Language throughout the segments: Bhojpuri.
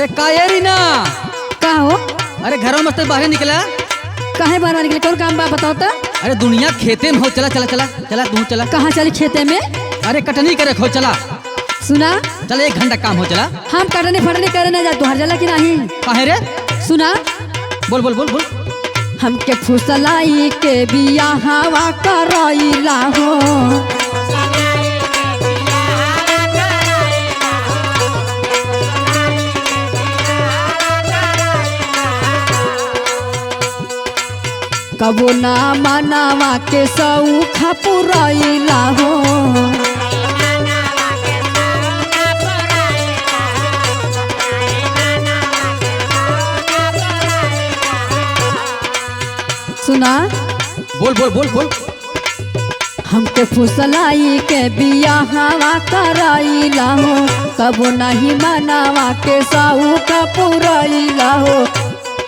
अरे का ये रीना, का हो? अरे घरों मस्त बाहर निकला। काहे बाहर निकले? कौन काम बा बताओ तो। अरे दुनिया खेते में हो, चला चला चला चला तू चला। कहाँ चली खेते में? अरे कटनी करे खो, चला सुना, चला 1 घंटा काम हो, चला। हम कटनी फटनी करे ना जा, तुहार जला की नहीं? काहे रे? सुना, बोल बोल बोल बोल। हमके फुसलाई के बिया हवा करइला हो। कबो ना मनावा के सौख पुरइला हो। सुना, बोल बोल बोल बोल। हमके फुसलाई के बिया हवा करइला हो। कबो नहीं मनावा के सौख पुरइला हो।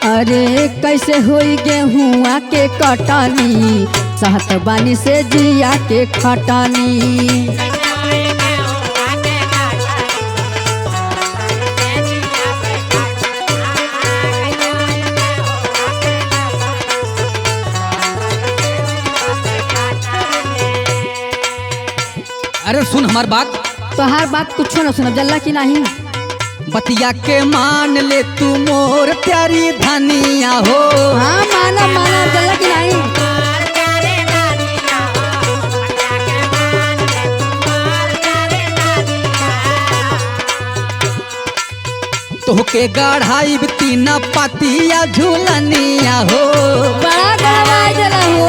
अरे कैसे होई गेहुआ के कटनी, सहत बानी से जिया के खटनी। अरे सुन हमार बात। तोहार बात कुछ न सुनब, जल्ला की नहीं? बतिया के मान ले तू मोर प्यारी धनिया हो। हाँ माना माना, जल्ला की नहीं? तोहके गढ़ाई तीना पतिया झूलनिया हो। बड़ा गड़वा जला हो।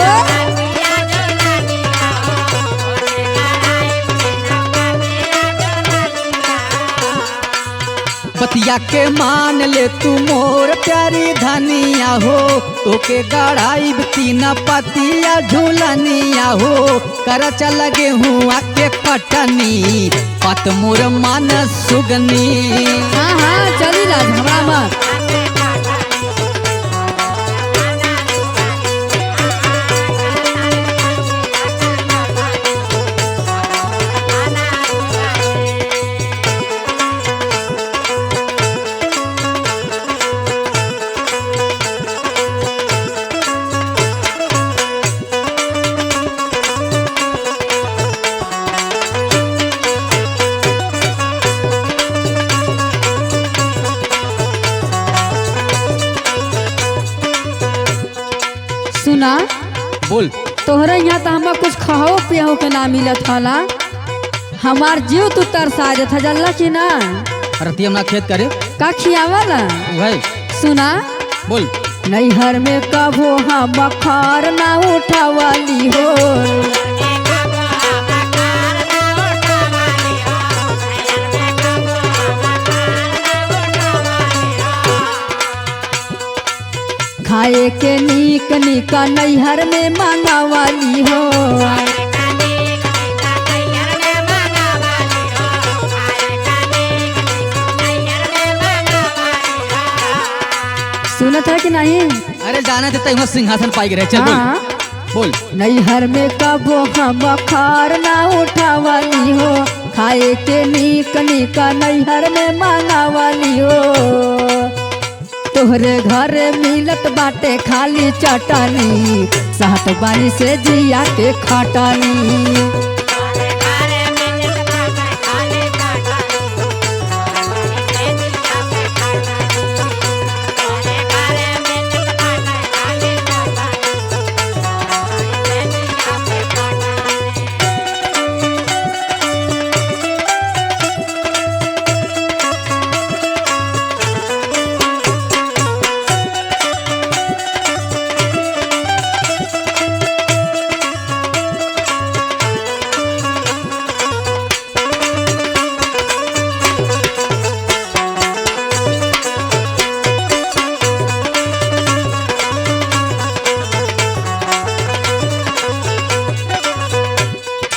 बतिया के मान ले तू मोर प्यारी धनिया हो। तोके गढ़ाई तीना पतिया झूलनिया हो। कर चल गेहुआ के कटनी, पत मोर मन सुगनी। हाँ हाँ चली राज, हमरा मत। सुना, बोल। तोहरे यहाँ तो हमें कुछ खाओ पियो के ना मिलत हला। हमार जीव तू तरसा जात है, जल्ला की ना? रतिया ना खेत करे का खियावला? भाई सुना, बोल। नैहर में कबो हम खार ना उठावली हो। खाए के नीक नीक नैहर में मंगावली हो। सुनत है कि नहीं? अरे जाना देता हूँ सिंहासन पाई रहे, चल हाँ। बोल। नैहर में कबो हम खार ना उठावली हो। खाए के नीक नीक नैहर में मंगावली हो। तोहरे घर मिलत बाटे खाली चटनी, सहत बानी से जिया के खटनी।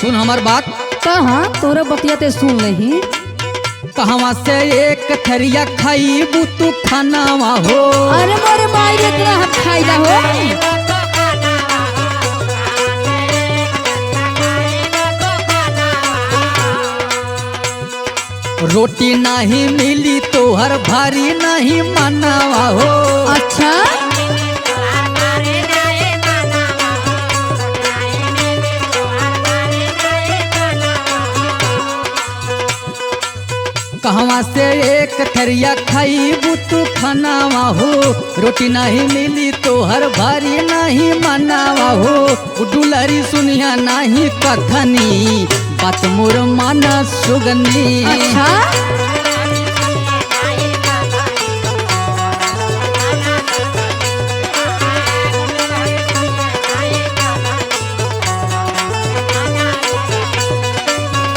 सुन हमार बात। कहाँ तोरे बतियाते सुन नहीं? कहवा से एक थरिया खाईबू तू खानावा हो। अरे मोरे माई रे, तोरा हम खाइला हो। रोटी नहीं मिली तो हर भारी नहीं मनावा हो। अच्छा कहवा से एक थरिया खाईबू तू खानावा हो। रोटी नहीं मिली तो हर भारी नहीं मनावा हो। डुलरी सुनिया नहीं कथनी बात मोर माना सुगनी। अच्छा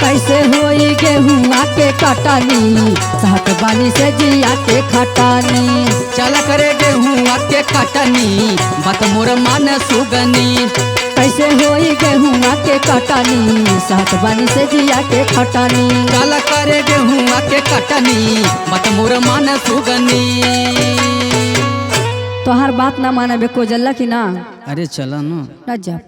कैसे होई गेहुआ के कटानी साथ बानी से जिया के खटानी। चल करे गेहुआ के कटनी बात मोर माना सुगनी। कैसे होई गेहुआ के कटानी साथ बानी से जिया के खटानी। चल करे गेहुआ के कटनी बात मोर माना सुगनी। तोहार बात ना मानबे को जल्ला की ना अरे चला ना न जा।